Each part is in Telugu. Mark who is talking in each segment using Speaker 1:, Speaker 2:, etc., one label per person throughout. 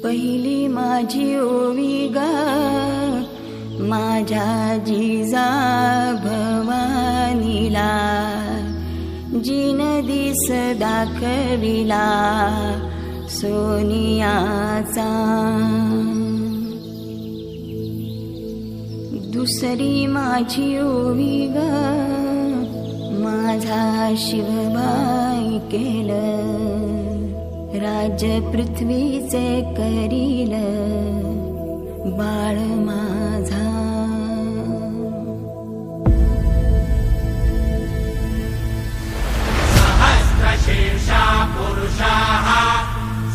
Speaker 1: पहिली माझी ओवी गा माझ्या जिजा भवानीला, जिन दिस दाखविला सोनियाचा. दुसरी माझी ओवी ग माझा शिवबाई केलं, राज्य पृथ्वीचे करील बाळ माझा.
Speaker 2: सहस्रशीर्षा पुरुषाः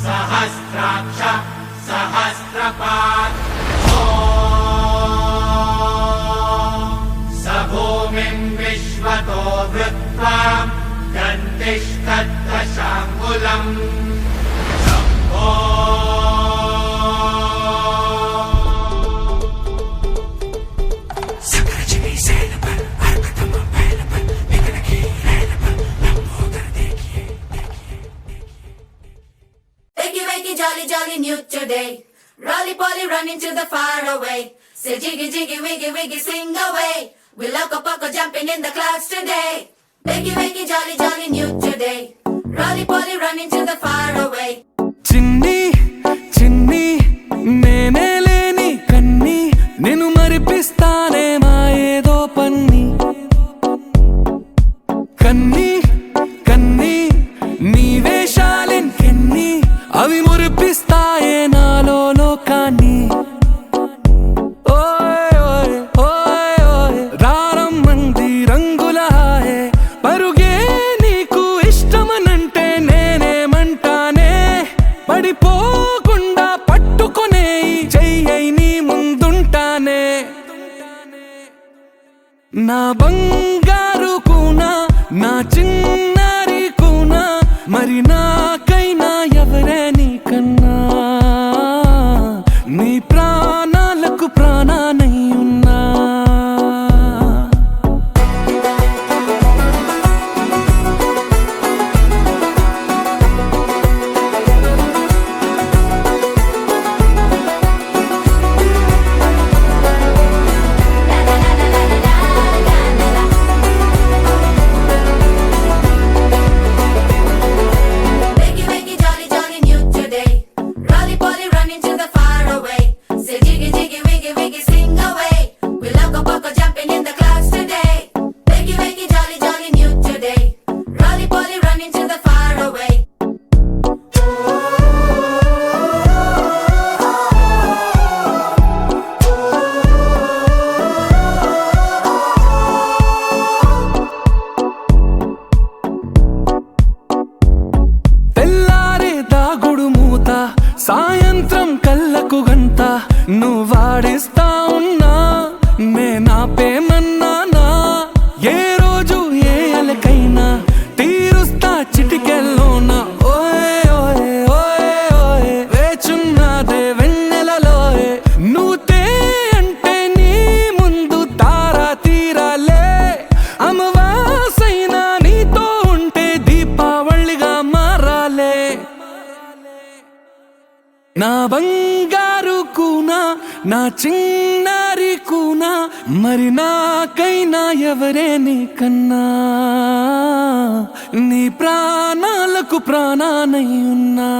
Speaker 2: सहस्राक्ष सहस्रपात् स भूमिं विश्वतो वृत्वा गन्तिष्ठत्तशाङ्गुलम्.
Speaker 3: Jolly, jolly new today. Rolly poly running to the far away. Say jiggy, jiggy, wiggy, wiggy, swing away. We loco poco jumping in the clouds today. Wakey, wakey, jolly, jolly new today. Rolly poly running to the far away.
Speaker 4: చిన్ని చిన్ని నేనే లేని కన్ని నేను మరిపిస్తానే మా ఏదో పన్ని. కన్ని కన్ని నీ వేషాలెన్కెన్ని అవి మురిపిస్తాయే నాలో లోకాన్ని. ఓయ్ ఓయ్ ఓయ్ ఓయ్ రారమ్మంది రంగుల హాయే, పరుగే నీకు ఇష్టమనంటే నేనేమంటానే. పడిపోకుండా పట్టుకునే చెయ్యై నీ ముందుంటానే. నా బంగారు కూనా నా చిన్నారి కూనా, మరి నాకైనా ఎవరే నీకన్నా. నీ ప్రాణాలకు ప్రాణానై ఉన్నా.
Speaker 3: Wakey, wakey, jolly, jolly new today. Rolly poly running to the far away. Say jiggy, jiggy, wiggy, wiggy, swing away. We loco poco jumping in the clouds today. Wakey, wakey, jolly, jolly new today. Rolly poly running to the far away.
Speaker 4: తెల్లారే దాగుడు మూత సాయంత్రం కళ్ళకు గంట, నువ్వాడిస్తా ఉన్నా నేనాపేమన్నానా. ఏ రోజు ఏ అలకైనా తీరుస్తా చిటికెల్లోనా. ఓయ్ ఓయ్ ఓయ్ ఓయ్ వేచున్నాదే వెన్నెలలోయే, నువ్వుతే అంటే నీ ముందు తారా తీరాలే. అమవాసైనా నీతో ఉంటే దీపావళిగా మారాలే. నా బంగారు కూనా నా చిన్నారి కూనా, మరి నాకైనా ఎవరే నీకన్నా. నీ ప్రాణాలకు ప్రాణానై ఉన్నా.